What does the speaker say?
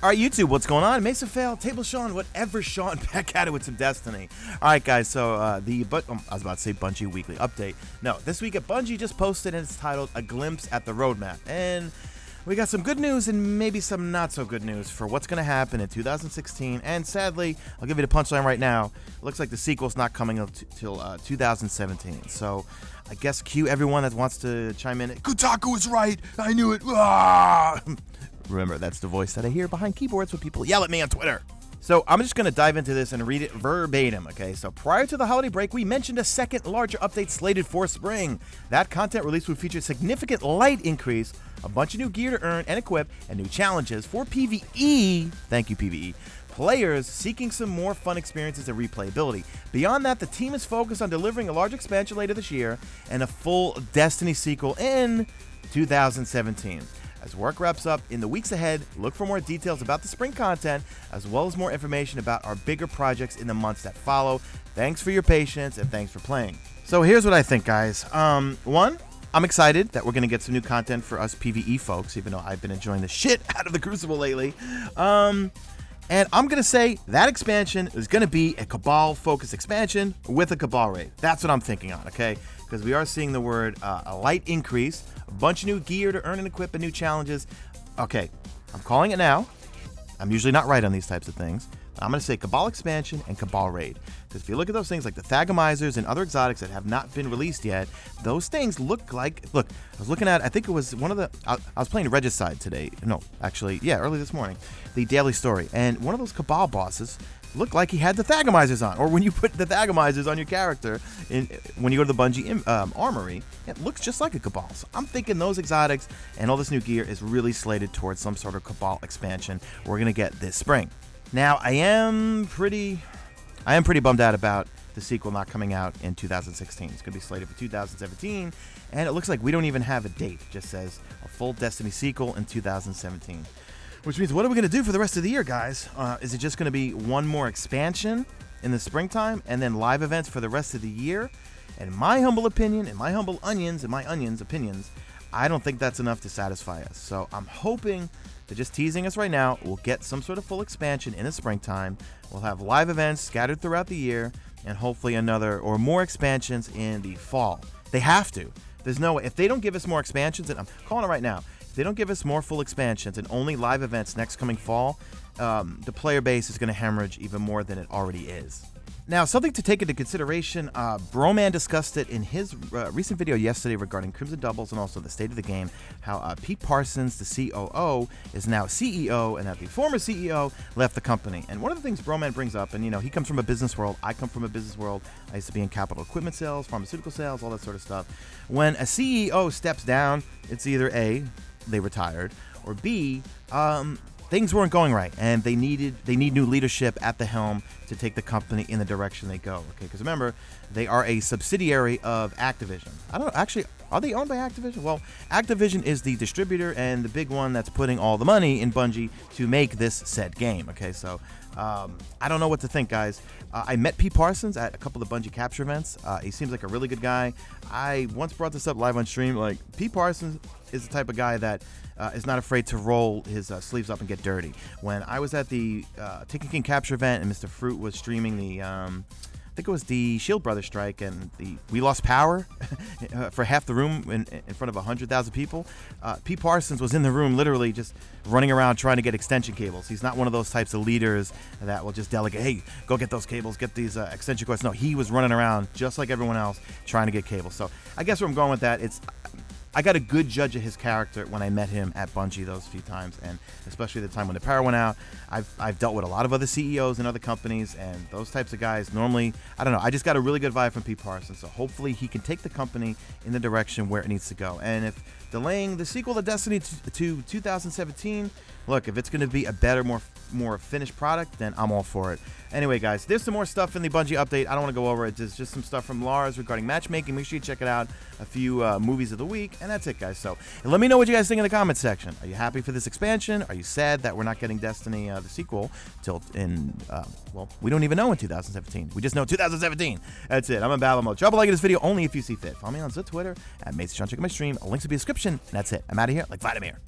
All right, YouTube, what's going on? Mesa fail, Table Sean, whatever Sean, back at it with some Destiny. All right, guys, so I was about to say Bungie Weekly Update. No, this week at Bungie just posted, and it's titled A Glimpse at the Roadmap. And we got some good news and maybe some not so good news for what's going to happen in 2016. And sadly, I'll give you the punchline right now. It looks like the sequel's not coming until 2017. So I guess cue everyone that wants to chime in. Kotaku is right. I knew it. Ah! Remember, that's the voice that I hear behind keyboards when people yell at me on Twitter. So I'm just going to dive into this and read it verbatim, okay? So prior to the holiday break, we mentioned a second larger update slated for spring. That content release would feature a significant light increase, a bunch of new gear to earn and equip, and new challenges for PvE, thank you PvE, players seeking some more fun experiences and replayability. Beyond that, the team is focused on delivering a large expansion later this year and a full Destiny sequel in 2017. As work wraps up in the weeks ahead, look for more details about the spring content, as well as more information about our bigger projects in the months that follow. Thanks for your patience, and thanks for playing. So here's what I think, guys. One, I'm excited that we're going to get some new content for us PvE folks, even though I've been enjoying the shit out of the Crucible lately. And I'm going to say that expansion is going to be a Cabal-focused expansion with a Cabal raid. That's what I'm thinking on, okay? Because we are seeing the word a light increase, a bunch of new gear to earn and equip, and new challenges. Okay, I'm calling it now. I'm usually not right on these types of things. I'm going to say Cabal expansion and Cabal raid. Because if you look at those things like the Thagamizers and other exotics that have not been released yet, those things look like, look, I was looking at, I think it was one of the, I was playing Regicide today. No, actually, yeah, early this morning. The Daily Story. And one of those Cabal bosses looked like he had the Thagamizers on. Or when you put the Thagamizers on your character, when you go to the Bungie Armory, it looks just like a Cabal. So I'm thinking those exotics and all this new gear is really slated towards some sort of Cabal expansion we're going to get this spring. Now, I am pretty bummed out about the sequel not coming out in 2016. It's going to be slated for 2017, and it looks like we don't even have a date. It just says a full Destiny sequel in 2017. Which means, what are we going to do for the rest of the year, guys? Is it just going to be one more expansion in the springtime, and then live events for the rest of the year? And in my humble opinion, in my humble onions, opinions, I don't think that's enough to satisfy us. So I'm hoping they're just teasing us right now. We'll get some sort of full expansion in the springtime. We'll have live events scattered throughout the year, and hopefully another or more expansions in the fall. They have to. There's no way. If they don't give us more expansions, and I'm calling it right now, if they don't give us more full expansions and only live events next coming fall, the player base is going to hemorrhage even more than it already is. Now, something to take into consideration, Broman discussed it in his recent video yesterday regarding Crimson Doubles and also the state of the game, how Pete Parsons, the COO, is now CEO, and that the former CEO left the company. And one of the things Broman brings up, and he comes from a business world, I come from a business world, I used to be in capital equipment sales, pharmaceutical sales, all that sort of stuff. When a CEO steps down, it's either A, they retired, or B, things weren't going right, and they need new leadership at the helm to take the company in the direction they go. Okay, because remember, they are a subsidiary of Activision. I don't know, actually, are they owned by Activision? Well, Activision is the distributor and the big one that's putting all the money in Bungie to make this said game. Okay, so I don't know what to think, guys. I met Pete Parsons at a couple of Bungie capture events. He seems like a really good guy. I once brought this up live on stream. Like, Pete Parsons is the type of guy that is not afraid to roll his sleeves up and get dirty. When I was at the Taken King capture event and Mr. Fruit was streaming the, I think it was the Shield Brothers strike, and we lost power for half the room in front of 100,000 people. Pete Parsons was in the room literally just running around trying to get extension cables. He's not one of those types of leaders that will just delegate, hey, go get those cables, get these extension cords. No, he was running around just like everyone else trying to get cables. So I guess where I'm going with that, I got a good judge of his character when I met him at Bungie those few times, and especially the time when the power went out. I've dealt with a lot of other CEOs in other companies, and those types of guys normally, I don't know, I just got a really good vibe from Pete Parsons, so hopefully he can take the company in the direction where it needs to go. And if delaying the sequel to Destiny to 2017, look, if it's going to be a better, more finished product, then I'm all for it. Anyway, guys, there's some more stuff in the Bungie update. I don't want to go over it. There's just some stuff from Lars regarding matchmaking. Make sure you check it out. A few movies of the week, and that's it, guys. So let me know what you guys think in the comments section. Are you happy for this expansion? Are you sad that we're not getting Destiny, the sequel, till in, well, we don't even know in 2017. We just know 2017. That's it. I'm in battle mode. Drop a like in this video only if you see fit. Follow me on Twitter at Mesa. Check out my stream. Links will be in the description. And that's it. I'm out of here like Vladimir.